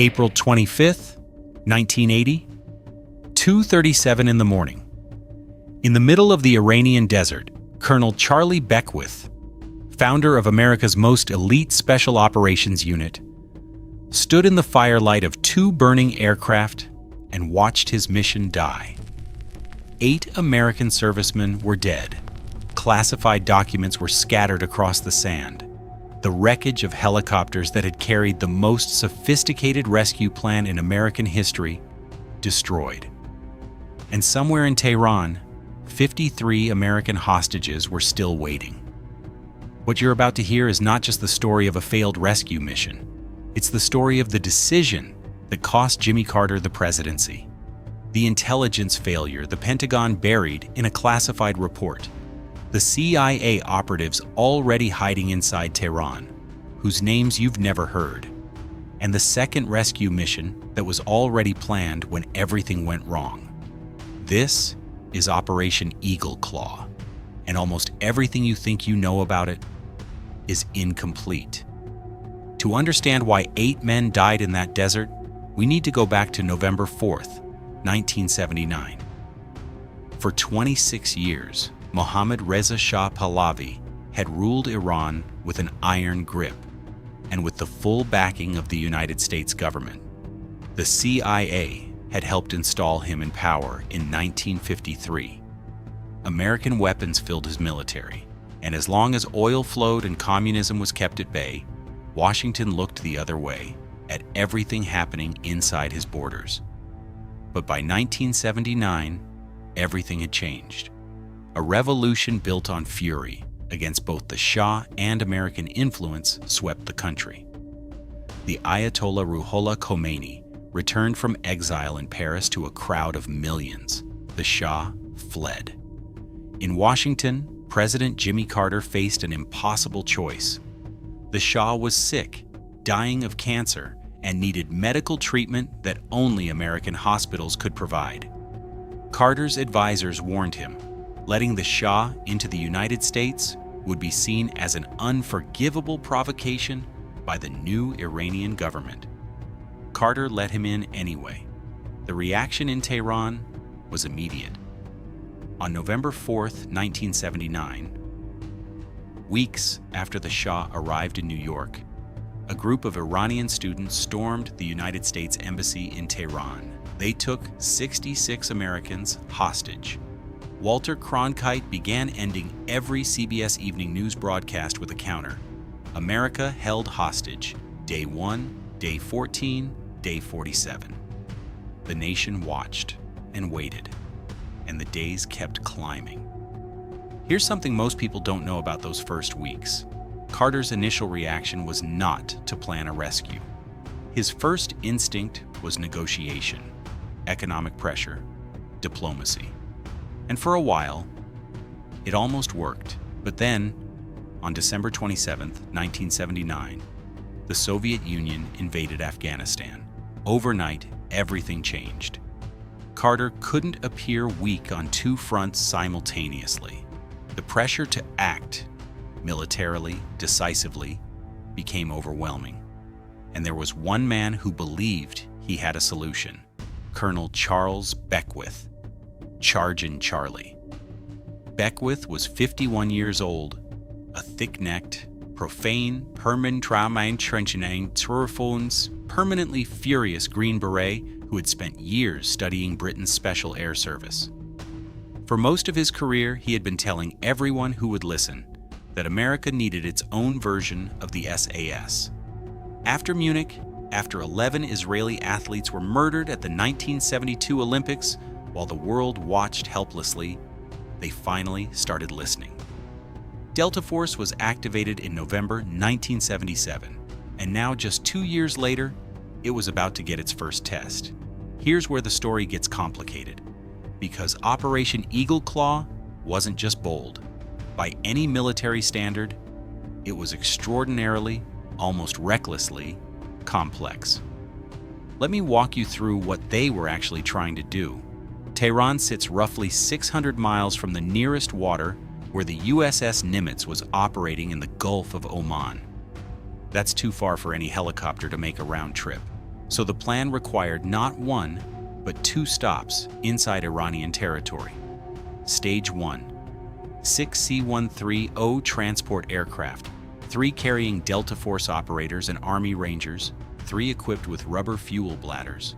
April 25th, 1980, 2:37 in the morning. In the middle of the Iranian desert, Colonel Charlie Beckwith, founder of America's most elite Special Operations Unit, stood in the firelight of two burning aircraft and watched his mission die. 8 American servicemen were dead. Classified documents were scattered across the sand. The wreckage of helicopters that had carried the most sophisticated rescue plan in American history destroyed. And somewhere in Tehran, 53 American hostages were still waiting. What you're about to hear is not just the story of a failed rescue mission. It's the story of the decision that cost Jimmy Carter the presidency. The intelligence failure the Pentagon buried in a classified report. The CIA operatives already hiding inside Tehran, whose names you've never heard. And the second rescue mission that was already planned when everything went wrong. This is Operation Eagle Claw, and almost everything you think you know about it is incomplete. To understand why 8 men died in that desert, we need to go back to November 4th, 1979. For 26 years, Mohammad Reza Shah Pahlavi had ruled Iran with an iron grip and with the full backing of the United States government. The CIA had helped install him in power in 1953. American weapons filled his military, and as long as oil flowed and communism was kept at bay, Washington looked the other way at everything happening inside his borders. But by 1979, everything had changed. A revolution built on fury against both the Shah and American influence swept the country. The Ayatollah Ruhollah Khomeini returned from exile in Paris to a crowd of millions. The Shah fled. In Washington, President Jimmy Carter faced an impossible choice. The Shah was sick, dying of cancer, and needed medical treatment that only American hospitals could provide. Carter's advisors warned him, letting the Shah into the United States would be seen as an unforgivable provocation by the new Iranian government. Carter let him in anyway. The reaction in Tehran was immediate. On November 4th, 1979, weeks after the Shah arrived in New York, a group of Iranian students stormed the United States Embassy in Tehran. They took 66 Americans hostage. Walter Cronkite began ending every CBS Evening News broadcast with a counter. America held hostage, day 1, day 14, day 47. The nation watched and waited, and the days kept climbing. Here's something most people don't know about those first weeks. Carter's initial reaction was not to plan a rescue. His first instinct was negotiation, economic pressure, diplomacy. And for a while, it almost worked. But then, on December 27, 1979, the Soviet Union invaded Afghanistan. Overnight, everything changed. Carter couldn't appear weak on 2 fronts simultaneously. The pressure to act militarily, decisively, became overwhelming. And there was one man who believed he had a solution: Colonel Charles Beckwith, Chargin' Charlie. Beckwith was 51 years old, a thick-necked, profane, permanently furious Green Beret who had spent years studying Britain's Special Air Service. For most of his career, he had been telling everyone who would listen that America needed its own version of the SAS. After Munich, after 11 Israeli athletes were murdered at the 1972 Olympics, while the world watched helplessly, they finally started listening. Delta Force was activated in November 1977, and now just 2 years later, it was about to get its first test. Here's where the story gets complicated, because Operation Eagle Claw wasn't just bold. By any military standard, it was extraordinarily, almost recklessly, complex. Let me walk you through what they were actually trying to do. Tehran sits roughly 600 miles from the nearest water where the USS Nimitz was operating in the Gulf of Oman. That's too far for any helicopter to make a round trip. So the plan required not one, but two stops inside Iranian territory. Stage 1. 6 C-130 transport aircraft, 3 carrying Delta Force operators and Army Rangers, 3 equipped with rubber fuel bladders,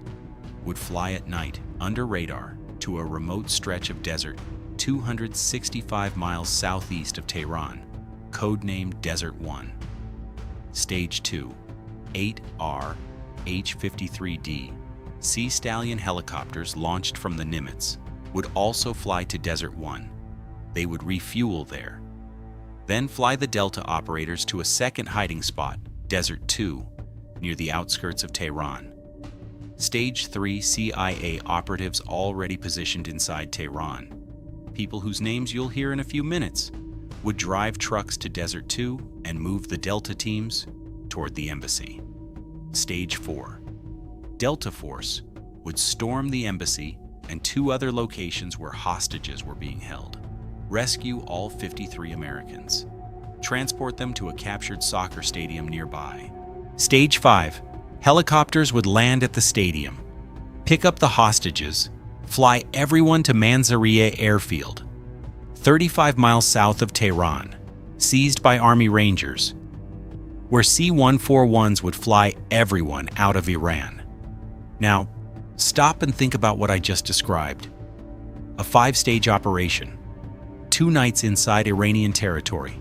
would fly at night under radar to a remote stretch of desert 265 miles southeast of Tehran, codenamed Desert 1. Stage 2. 8 H-53D Sea Stallion helicopters launched from the Nimitz would also fly to Desert 1. They would refuel there. Then fly the Delta operators to a second hiding spot, Desert 2, near the outskirts of Tehran. Stage 3 CIA operatives already positioned inside Tehran, people whose names you'll hear in a few minutes, would drive trucks to Desert 2 and move the Delta teams toward the embassy. Stage 4. Delta Force would storm the embassy and 2 other locations where hostages were being held. Rescue all 53 Americans. Transport them to a captured soccer stadium nearby. Stage 5. Helicopters would land at the stadium, pick up the hostages, fly everyone to Manzarieh Airfield, 35 miles south of Tehran, seized by Army Rangers, where C-141s would fly everyone out of Iran. Now, stop and think about what I just described. A 5-stage operation, 2 nights inside Iranian territory,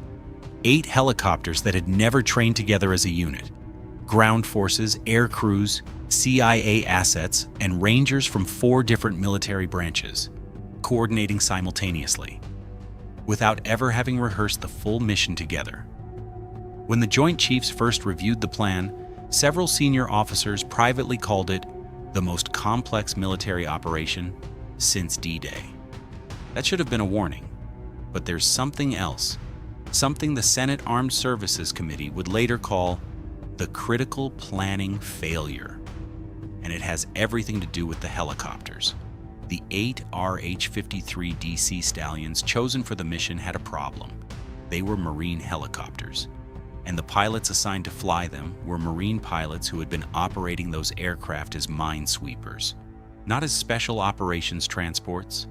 8 helicopters that had never trained together as a unit, ground forces, air crews, CIA assets, and Rangers from 4 different military branches, coordinating simultaneously, without ever having rehearsed the full mission together. When the Joint Chiefs first reviewed the plan, several senior officers privately called it the most complex military operation since D-Day. That should have been a warning. But there's something else, something the Senate Armed Services Committee would later call the critical planning failure. And it has everything to do with the helicopters. The 8 RH-53D Sea Stallions chosen for the mission had a problem. They were Marine helicopters, and the pilots assigned to fly them were Marine pilots who had been operating those aircraft as minesweepers, not as special operations transports.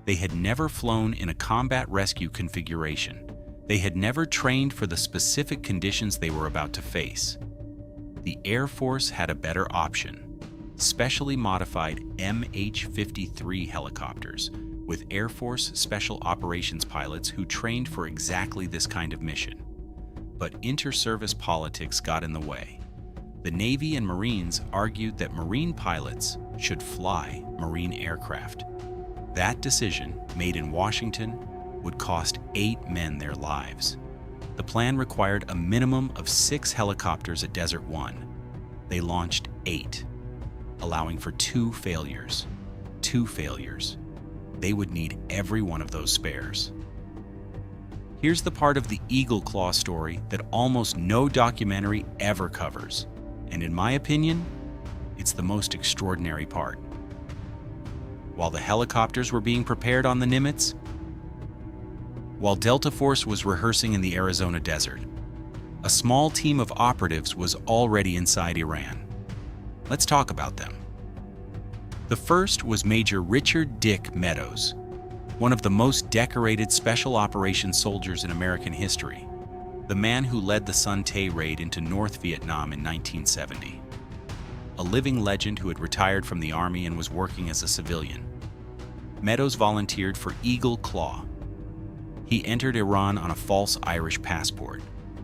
They had never flown in a combat rescue configuration. They had never trained for the specific conditions they were about to face. The Air Force had a better option: specially modified MH-53 helicopters with Air Force Special Operations pilots who trained for exactly this kind of mission. But inter-service politics got in the way. The Navy and Marines argued that Marine pilots should fly Marine aircraft. That decision, made in Washington, would cost 8 men their lives. The plan required a minimum of 6 helicopters at Desert 1. They launched 8, allowing for 2 failures. 2 failures. They would need every one of those spares. Here's the part of the Eagle Claw story that almost no documentary ever covers, and in my opinion, it's the most extraordinary part. While the helicopters were being prepared on the Nimitz, while Delta Force was rehearsing in the Arizona desert, a small team of operatives was already inside Iran. Let's talk about them. The first was Major Richard "Dick" Meadows, one of the most decorated special operations soldiers in American history, the man who led the Sun Tay raid into North Vietnam in 1970. A living legend who had retired from the Army and was working as a civilian. Meadows volunteered for Eagle Claw. He entered Iran on a false Irish passport,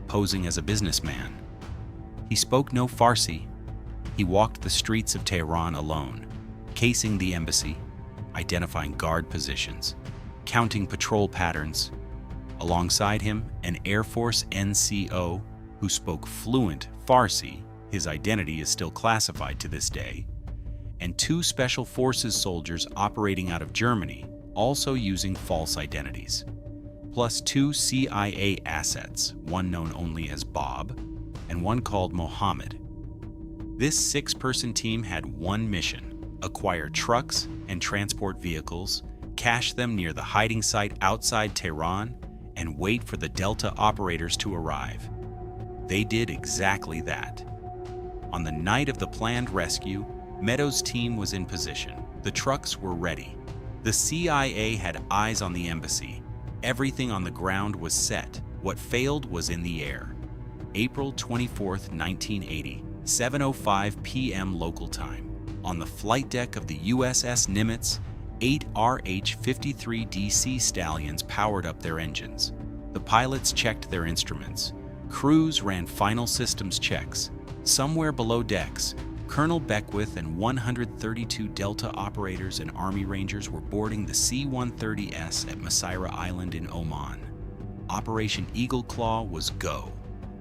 posing as a businessman. He spoke no Farsi. He walked the streets of Tehran alone, casing the embassy, identifying guard positions, counting patrol patterns. Alongside him, an Air Force NCO who spoke fluent Farsi, his identity is still classified to this day, and 2 Special Forces soldiers operating out of Germany, also using false identities, plus 2 CIA assets, one known only as Bob, and one called Mohammed. This 6-person team had one mission: acquire trucks and transport vehicles, cache them near the hiding site outside Tehran, and wait for the Delta operators to arrive. They did exactly that. On the night of the planned rescue, Meadows' team was in position. The trucks were ready. The CIA had eyes on the embassy. Everything on the ground was set. What failed was in the air. April 24, 1980, 7:05 p.m. local time. On the flight deck of the USS Nimitz, 8 RH-53DC Stallions powered up their engines. The pilots checked their instruments. Crews ran final systems checks. Somewhere below decks, Colonel Beckwith and 132 Delta operators and Army Rangers were boarding the C-130S at Masira Island in Oman. Operation Eagle Claw was go.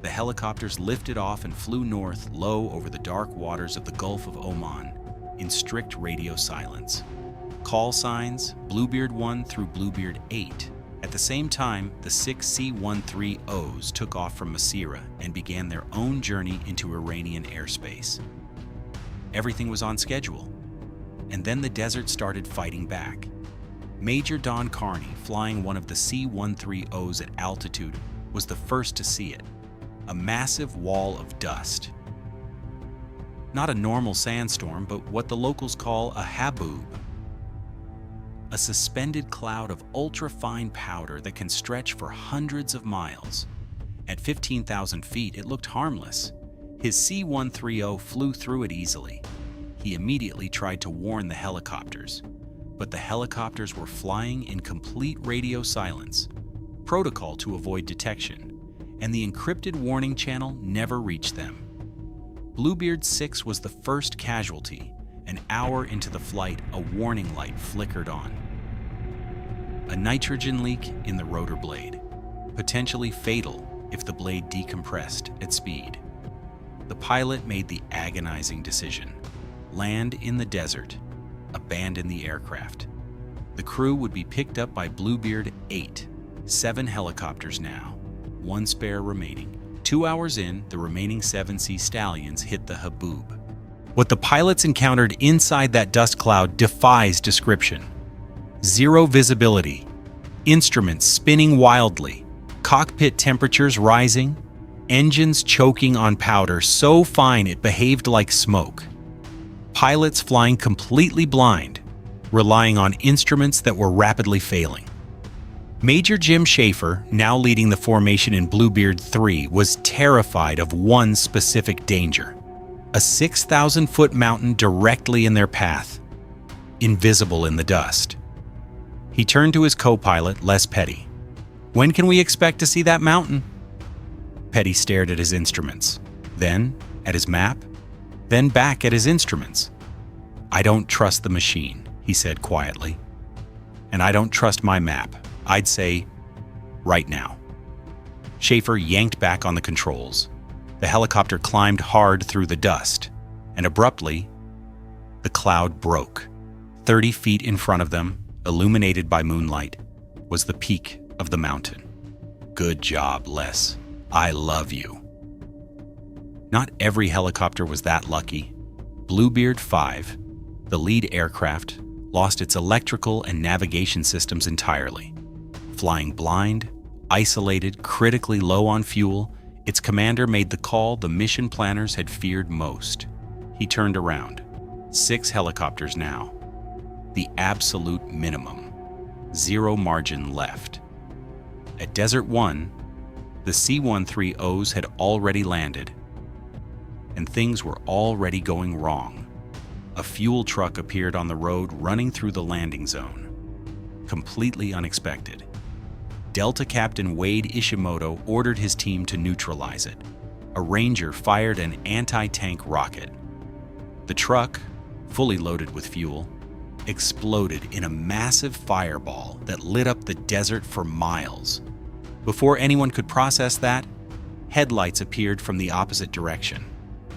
The helicopters lifted off and flew north low over the dark waters of the Gulf of Oman in strict radio silence. Call signs, Bluebeard 1 through Bluebeard 8. At the same time, the 6 C-130Os took off from Masira and began their own journey into Iranian airspace. Everything was on schedule. And then the desert started fighting back. Major Don Carney, flying one of the C-130Os at altitude, was the first to see it. A massive wall of dust. Not a normal sandstorm, but what the locals call a haboob. A suspended cloud of ultra-fine powder that can stretch for hundreds of miles. At 15,000 feet, it looked harmless. His C-130 flew through it easily. He immediately tried to warn the helicopters, but the helicopters were flying in complete radio silence, protocol to avoid detection, and the encrypted warning channel never reached them. Bluebeard 6 was the first casualty. An hour into the flight, a warning light flickered on. A nitrogen leak in the rotor blade, potentially fatal if the blade decompressed at speed. The pilot made the agonizing decision: land in the desert, abandon the aircraft. The crew would be picked up by Bluebeard 8, 7 helicopters now, 1 spare remaining. 2 hours in, the remaining 7 Sea Stallions hit the haboob. What the pilots encountered inside that dust cloud defies description. Zero visibility, instruments spinning wildly, cockpit temperatures rising, engines choking on powder so fine it behaved like smoke. Pilots flying completely blind, relying on instruments that were rapidly failing. Major Jim Schaefer, now leading the formation in Bluebeard 3, was terrified of one specific danger: a 6,000-foot mountain directly in their path, invisible in the dust. He turned to his co-pilot, Les Petty. "When can we expect to see that mountain?" Petty stared at his instruments, then at his map, then back at his instruments. "I don't trust the machine," he said quietly. "And I don't trust my map. I'd say, right now." Schaefer yanked back on the controls. The helicopter climbed hard through the dust, and abruptly, the cloud broke. 30 feet in front of them, illuminated by moonlight, was the peak of the mountain. "Good job, Les. I love you." Not every helicopter was that lucky. Bluebeard 5, the lead aircraft, lost its electrical and navigation systems entirely. Flying blind, isolated, critically low on fuel, its commander made the call the mission planners had feared most. He turned around. 6 helicopters now. The absolute minimum. Zero margin left. At Desert 1, the C-130Os had already landed, and things were already going wrong. A fuel truck appeared on the road running through the landing zone. Completely unexpected. Delta Captain Wade Ishimoto ordered his team to neutralize it. A Ranger fired an anti-tank rocket. The truck, fully loaded with fuel, exploded in a massive fireball that lit up the desert for miles. Before anyone could process that, headlights appeared from the opposite direction.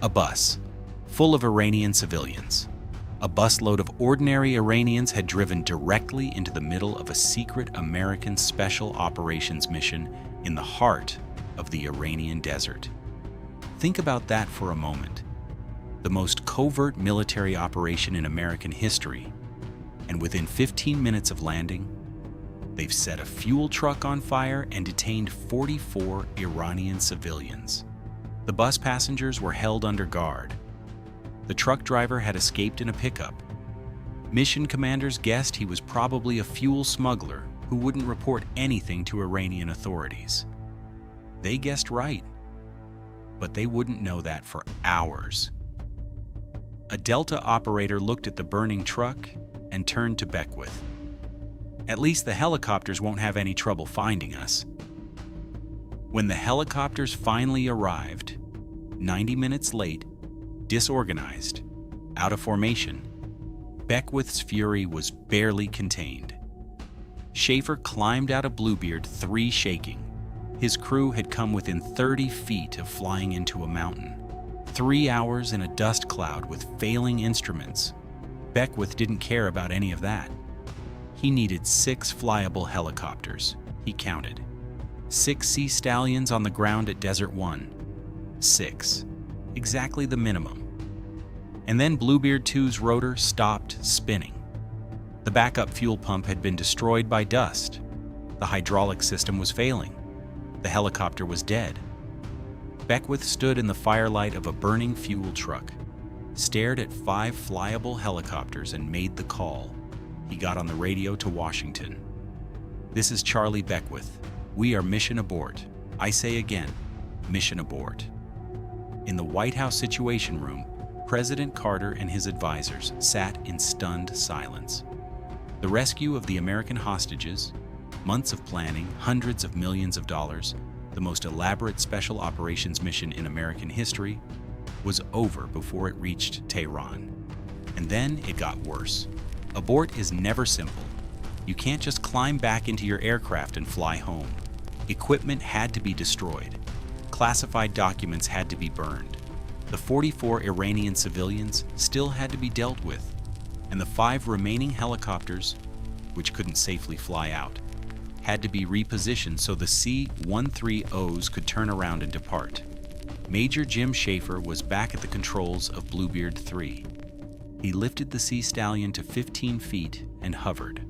A bus, full of Iranian civilians. A busload of ordinary Iranians had driven directly into the middle of a secret American Special Operations mission in the heart of the Iranian desert. Think about that for a moment. The most covert military operation in American history, and within 15 minutes of landing, they've set a fuel truck on fire and detained 44 Iranian civilians. The bus passengers were held under guard, The truck driver had escaped in a pickup. Mission commanders guessed he was probably a fuel smuggler who wouldn't report anything to Iranian authorities. They guessed right, but they wouldn't know that for hours. A Delta operator looked at the burning truck and turned to Beckwith. "At least the helicopters won't have any trouble finding us." When the helicopters finally arrived, 90 minutes late, disorganized, out of formation, Beckwith's fury was barely contained. Schaefer climbed out of Bluebeard 3 shaking. His crew had come within 30 feet of flying into a mountain. 3 hours in a dust cloud with failing instruments. Beckwith didn't care about any of that. He needed 6 flyable helicopters, he counted. 6 Sea Stallions on the ground at Desert 1. 6. Exactly the minimum. And then Bluebeard 2's rotor stopped spinning. The backup fuel pump had been destroyed by dust. The hydraulic system was failing. The helicopter was dead. Beckwith stood in the firelight of a burning fuel truck, stared at 5 flyable helicopters, and made the call. He got on the radio to Washington. "This is Charlie Beckwith. We are mission abort. I say again, mission abort." In the White House Situation Room, President Carter and his advisors sat in stunned silence. The rescue of the American hostages, months of planning, hundreds of millions of dollars, the most elaborate special operations mission in American history, was over before it reached Tehran. And then it got worse. Abort is never simple. You can't just climb back into your aircraft and fly home. Equipment had to be destroyed. Classified documents had to be burned. The 44 Iranian civilians still had to be dealt with, and the 5 remaining helicopters, which couldn't safely fly out, had to be repositioned so the C-130s could turn around and depart. Major Jim Schaefer was back at the controls of Bluebeard 3. He lifted the Sea Stallion to 15 feet and hovered,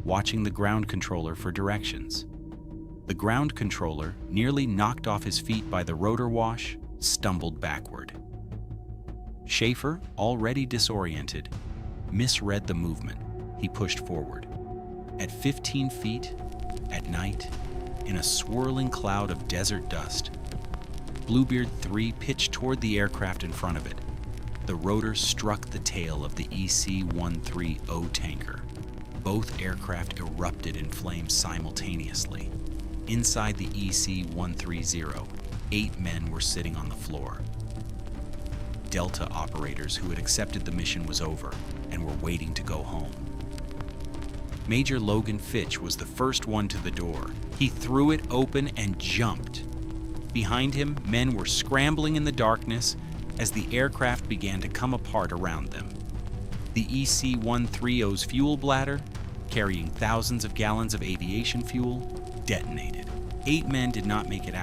watching the ground controller for directions. The ground controller, nearly knocked off his feet by the rotor wash, stumbled backward. Schaefer, already disoriented, misread the movement. He pushed forward. At 15 feet, at night, in a swirling cloud of desert dust, Bluebeard 3 pitched toward the aircraft in front of it. The rotor struck the tail of the EC-130 tanker. Both aircraft erupted in flames simultaneously. Inside the EC-130, 8 men were sitting on the floor. Delta operators who had accepted the mission was over and were waiting to go home. Major Logan Fitch was the first one to the door. He threw it open and jumped. Behind him, men were scrambling in the darkness as the aircraft began to come apart around them. The EC-130's fuel bladder, carrying thousands of gallons of aviation fuel, detonated. 8 men did not make it.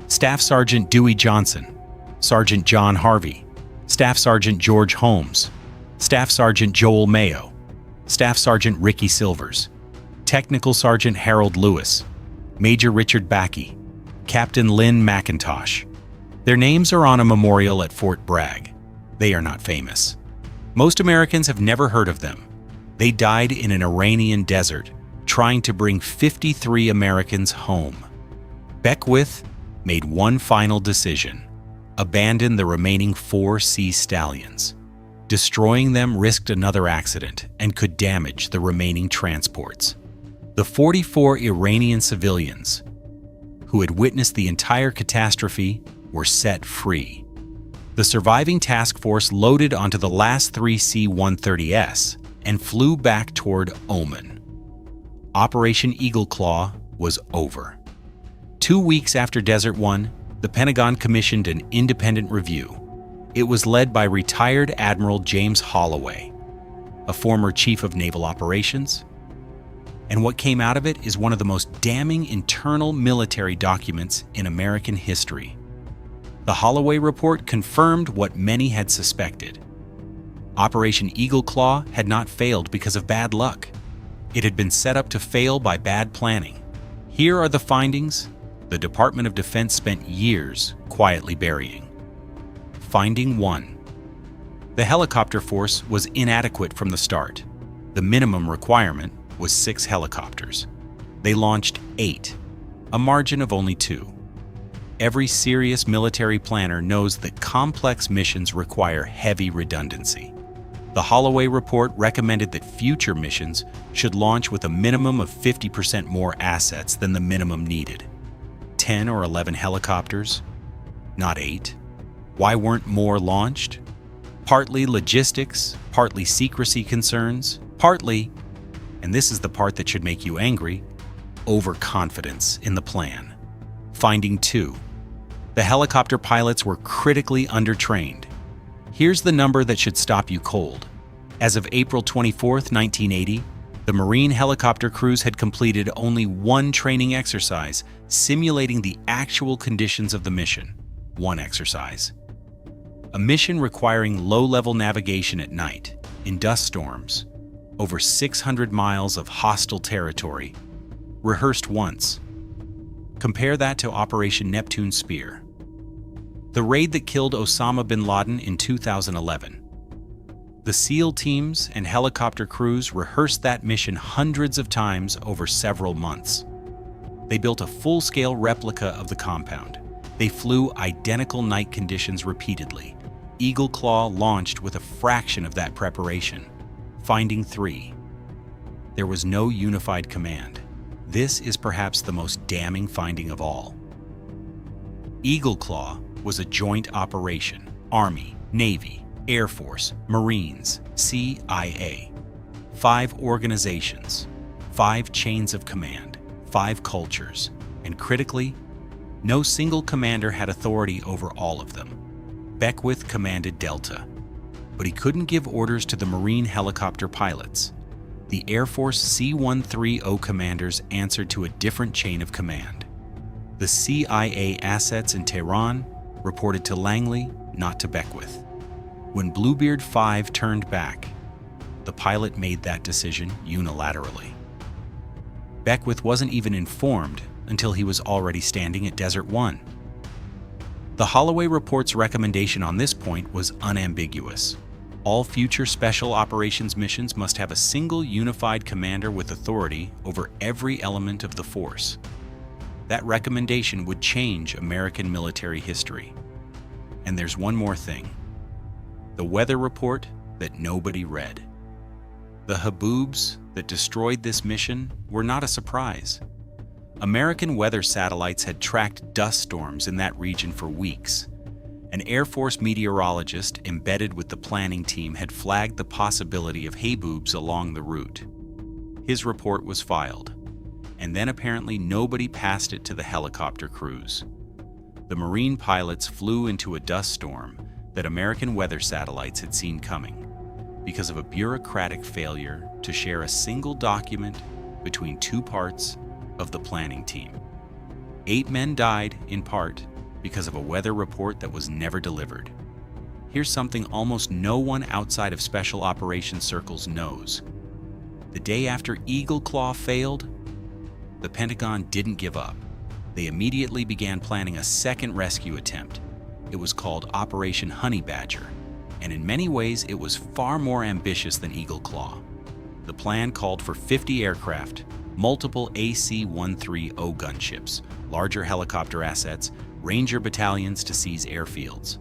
Staff Sergeant Dewey Johnson, Sergeant John Harvey, Staff Sergeant George Holmes, Staff Sergeant Joel Mayo, Staff Sergeant Ricky Silvers, Technical Sergeant Harold Lewis, Major Richard Backey, Captain Lynn McIntosh. Their names are on a memorial at Fort Bragg. They are not famous. Most Americans have never heard of them. They died in an Iranian desert, trying to bring 53 Americans home. Beckwith made one final decision: abandon the remaining 4 Sea Stallions. Destroying them risked another accident and could damage the remaining transports. The 44 Iranian civilians who had witnessed the entire catastrophe were set free. The surviving task force loaded onto the last 3 C-130s and flew back toward Oman. Operation Eagle Claw was over. 2 weeks after Desert 1, the Pentagon commissioned an independent review. It was led by retired Admiral James Holloway, a former Chief of Naval Operations. And what came out of it is one of the most damning internal military documents in American history. The Holloway Report confirmed what many had suspected. Operation Eagle Claw had not failed because of bad luck. It had been set up to fail by bad planning. Here are the findings the Department of Defense spent years quietly burying. Finding 1. The helicopter force was inadequate from the start. The minimum requirement was 6 helicopters. They launched 8, a margin of only 2. Every serious military planner knows that complex missions require heavy redundancy. The Holloway Report recommended that future missions should launch with a minimum of 50% more assets than the minimum needed. 10 or 11 helicopters? Not 8. Why weren't more launched? Partly logistics, partly secrecy concerns, partly, and this is the part that should make you angry, overconfidence in the plan. Finding 2. The helicopter pilots were critically undertrained. Here's the number that should stop you cold. As of April 24, 1980, the Marine helicopter crews had completed only 1 training exercise, simulating the actual conditions of the mission. 1 exercise. A mission requiring low-level navigation at night, in dust storms, over 600 miles of hostile territory, rehearsed once. Compare that to Operation Neptune Spear, the raid that killed Osama bin Laden in 2011. The SEAL teams and helicopter crews rehearsed that mission hundreds of times over several months. They built a full-scale replica of the compound. They flew identical night conditions repeatedly. Eagle Claw launched with a fraction of that preparation. Finding 3. There was no unified command. This is perhaps the most damning finding of all. Eagle Claw was a joint operation. Army, Navy, Air Force, Marines, CIA. 5 organizations, 5 chains of command, 5 cultures, and critically, no single commander had authority over all of them. Beckwith commanded Delta, but he couldn't give orders to the Marine helicopter pilots. The Air Force C-130 commanders answered to a different chain of command. The CIA assets in Tehran reported to Langley, not to Beckwith. When Bluebeard 5 turned back, the pilot made that decision unilaterally. Beckwith wasn't even informed until he was already standing at Desert 1. The Holloway Report's recommendation on this point was unambiguous. All future special operations missions must have a single unified commander with authority over every element of the force. That recommendation would change American military history. And there's one more thing. The weather report that nobody read. The haboobs that destroyed this mission were not a surprise. American weather satellites had tracked dust storms in that region for weeks. An Air Force meteorologist embedded with the planning team had flagged the possibility of haboobs along the route. His report was filed, and then apparently nobody passed it to the helicopter crews. The Marine pilots flew into a dust storm that American weather satellites had seen coming because of a bureaucratic failure to share a single document between 2 parts of the planning team. 8 men died, in part, because of a weather report that was never delivered. Here's something almost no one outside of special operations circles knows. The day after Eagle Claw failed, the Pentagon didn't give up. They immediately began planning a second rescue attempt. It was called Operation Honey Badger, and in many ways it was far more ambitious than Eagle Claw. The plan called for 50 aircraft, multiple AC-130 gunships, larger helicopter assets, Ranger battalions to seize airfields,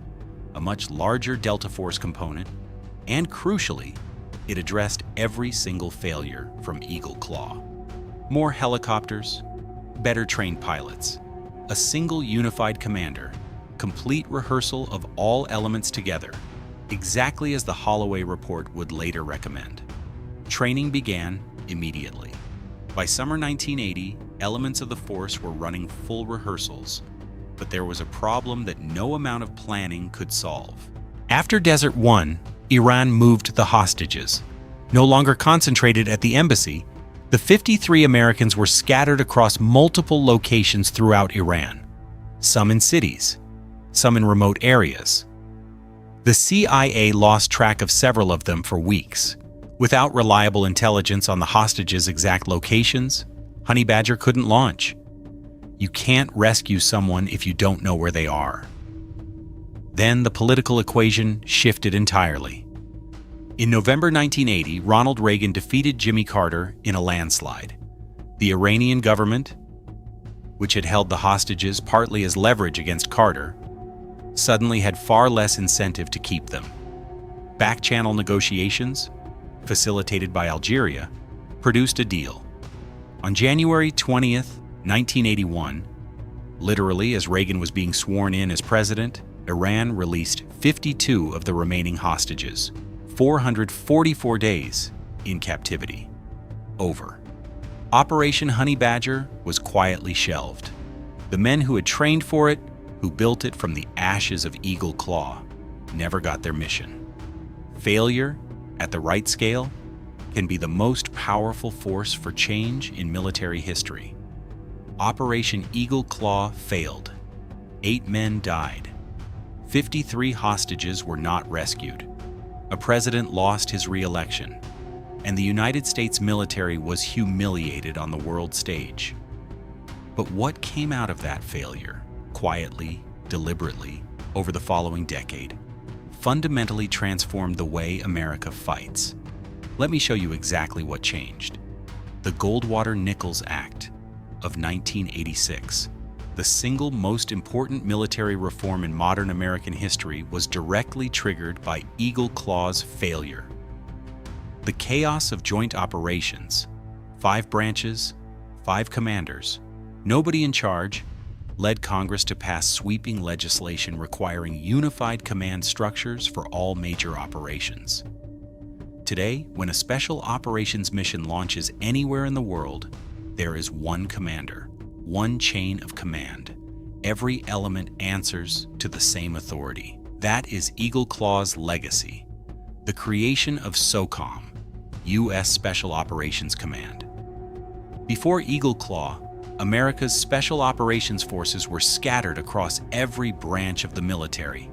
a much larger Delta Force component, and crucially, it addressed every single failure from Eagle Claw. More helicopters, better trained pilots, a single unified commander, complete rehearsal of all elements together, exactly as the Holloway Report would later recommend. Training began immediately. By summer 1980, elements of the force were running full rehearsals, but there was a problem that no amount of planning could solve. After Desert 1, Iran moved the hostages. No longer concentrated at the embassy, the 53 Americans were scattered across multiple locations throughout Iran, some in cities, some in remote areas. The CIA lost track of several of them for weeks. Without reliable intelligence on the hostages' exact locations, Honey Badger couldn't launch. You can't rescue someone if you don't know where they are. Then the political equation shifted entirely. In November 1980, Ronald Reagan defeated Jimmy Carter in a landslide. The Iranian government, which had held the hostages partly as leverage against Carter, suddenly had far less incentive to keep them. Back-channel negotiations, facilitated by Algeria, produced a deal. On January 20th, 1981, literally as Reagan was being sworn in as president, Iran released 52 of the remaining hostages, 444 days in captivity. Over. Operation Honey Badger was quietly shelved. The men who had trained for it, who built it from the ashes of Eagle Claw, never got their mission. Failure, at the right scale, can be the most powerful force for change in military history. Operation Eagle Claw failed. 8 men died. 53 hostages were not rescued. A president lost his re-election, and the United States military was humiliated on the world stage. But what came out of that failure, quietly, deliberately, over the following decade, fundamentally transformed the way America fights. Let me show you exactly what changed. The Goldwater-Nichols Act of 1986, the single most important military reform in modern American history, was directly triggered by Eagle Claw's failure. The chaos of joint operations, 5 branches, 5 commanders, nobody in charge, led Congress to pass sweeping legislation requiring unified command structures for all major operations. Today, when a special operations mission launches anywhere in the world, there is one commander, one chain of command. Every element answers to the same authority. That is Eagle Claw's legacy, the creation of SOCOM, U.S. Special Operations Command. Before Eagle Claw, America's Special Operations Forces were scattered across every branch of the military.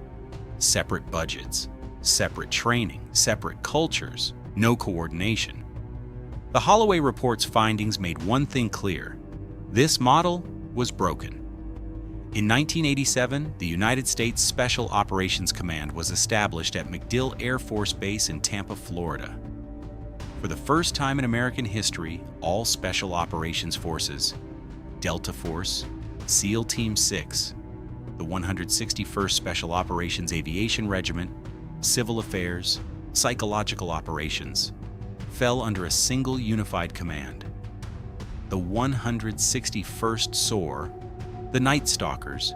Separate budgets, separate training, separate cultures, no coordination. The Holloway Report's findings made one thing clear: this model was broken. In 1987, the United States Special Operations Command was established at MacDill Air Force Base in Tampa, Florida. For the first time in American history, all Special Operations Forces, Delta Force, SEAL Team 6, the 161st Special Operations Aviation Regiment, Civil Affairs, Psychological Operations, fell under a single unified command. The 161st SOAR, the Night Stalkers,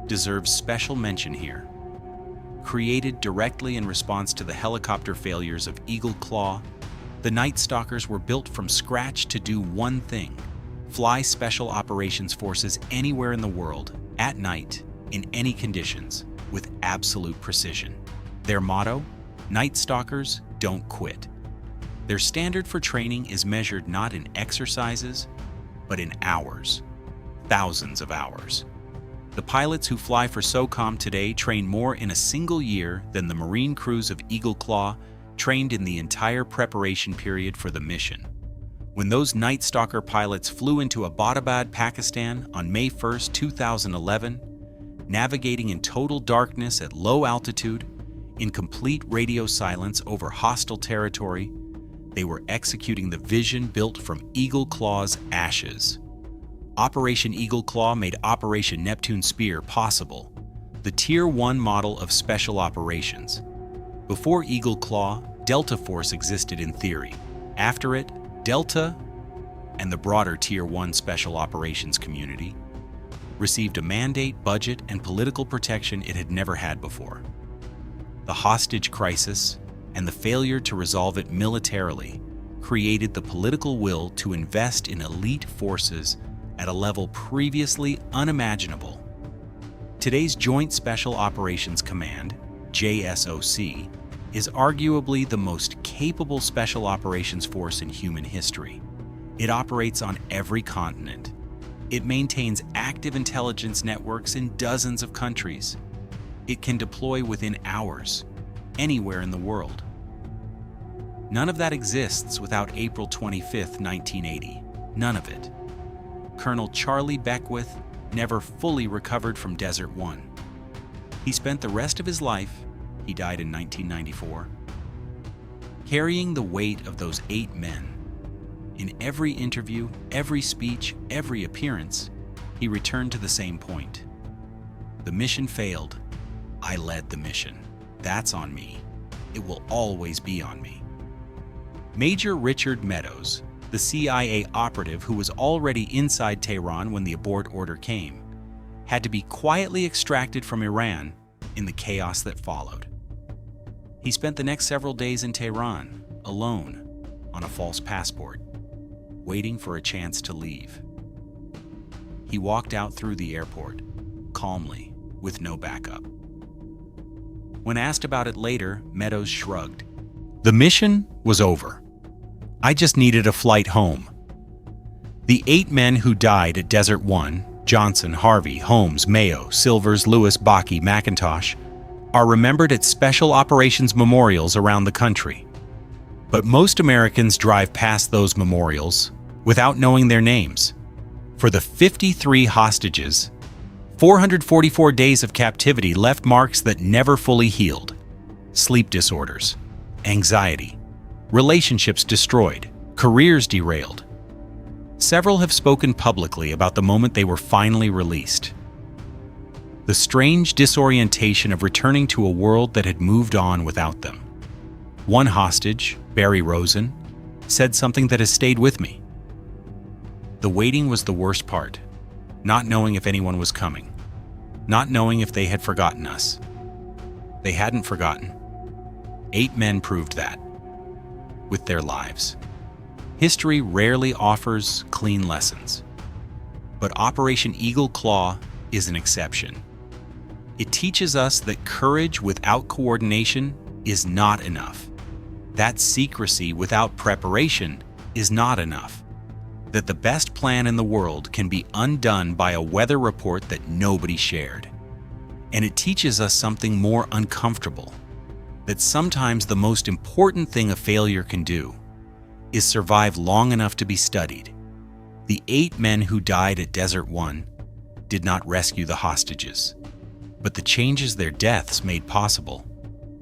deserves special mention here. Created directly in response to the helicopter failures of Eagle Claw, the Night Stalkers were built from scratch to do one thing: fly Special Operations Forces anywhere in the world, at night, in any conditions, with absolute precision. Their motto: Night Stalkers don't quit. Their standard for training is measured not in exercises, but in hours. Thousands of hours. The pilots who fly for SOCOM today train more in a single year than the Marine crews of Eagle Claw trained in the entire preparation period for the mission. When those Night Stalker pilots flew into Abbottabad, Pakistan on May 1, 2011, navigating in total darkness at low altitude, in complete radio silence over hostile territory, they were executing the vision built from Eagle Claw's ashes. Operation Eagle Claw made Operation Neptune Spear possible, the Tier 1 model of special operations. Before Eagle Claw, Delta Force existed in theory. After it, Delta and the broader Tier 1 special operations community received a mandate, budget, and political protection it had never had before. The hostage crisis and the failure to resolve it militarily created the political will to invest in elite forces at a level previously unimaginable. Today's Joint Special Operations Command, JSOC, is arguably the most capable special operations force in human history. It operates on every continent. It maintains active intelligence networks in dozens of countries. It can deploy within hours, anywhere in the world. None of that exists without April 25, 1980. None of it. Colonel Charlie Beckwith never fully recovered from Desert One. He spent the rest of his life, he died in 1994, carrying the weight of those 8 men. In every interview, every speech, every appearance, he returned to the same point. The mission failed. I led the mission. That's on me. It will always be on me. Major Richard Meadows, the CIA operative who was already inside Tehran when the abort order came, had to be quietly extracted from Iran in the chaos that followed. He spent the next several days in Tehran, alone, on a false passport, waiting for a chance to leave. He walked out through the airport, calmly, with no backup. When asked about it later, Meadows shrugged. The mission was over. I just needed a flight home. The 8 men who died at Desert One, Johnson, Harvey, Holmes, Mayo, Silvers, Lewis, Bakke, McIntosh, are remembered at special operations memorials around the country. But most Americans drive past those memorials without knowing their names. For the 53 hostages, 444 days of captivity left marks that never fully healed. Sleep disorders, anxiety, relationships destroyed, careers derailed. Several have spoken publicly about the moment they were finally released. The strange disorientation of returning to a world that had moved on without them. One hostage, Barry Rosen, said something that has stayed with me. The waiting was the worst part, not knowing if anyone was coming, not knowing if they had forgotten us. They hadn't forgotten. 8 men proved that, with their lives. History rarely offers clean lessons, but Operation Eagle Claw is an exception. It teaches us that courage without coordination is not enough, that secrecy without preparation is not enough, that the best plan in the world can be undone by a weather report that nobody shared. And it teaches us something more uncomfortable, that sometimes the most important thing a failure can do is survive long enough to be studied. The 8 men who died at Desert One did not rescue the hostages, but the changes their deaths made possible,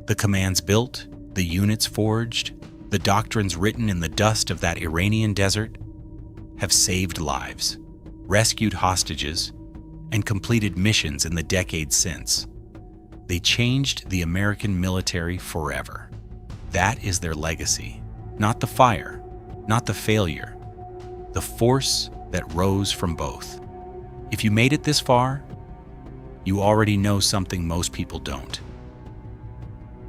the commands built, the units forged, the doctrines written in the dust of that Iranian desert, have saved lives, rescued hostages, and completed missions in the decades since. They changed the American military forever. That is their legacy, not the fire, not the failure, the force that rose from both. If you made it this far, you already know something most people don't.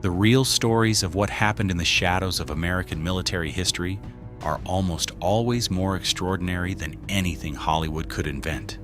The real stories of what happened in the shadows of American military history are almost always more extraordinary than anything Hollywood could invent.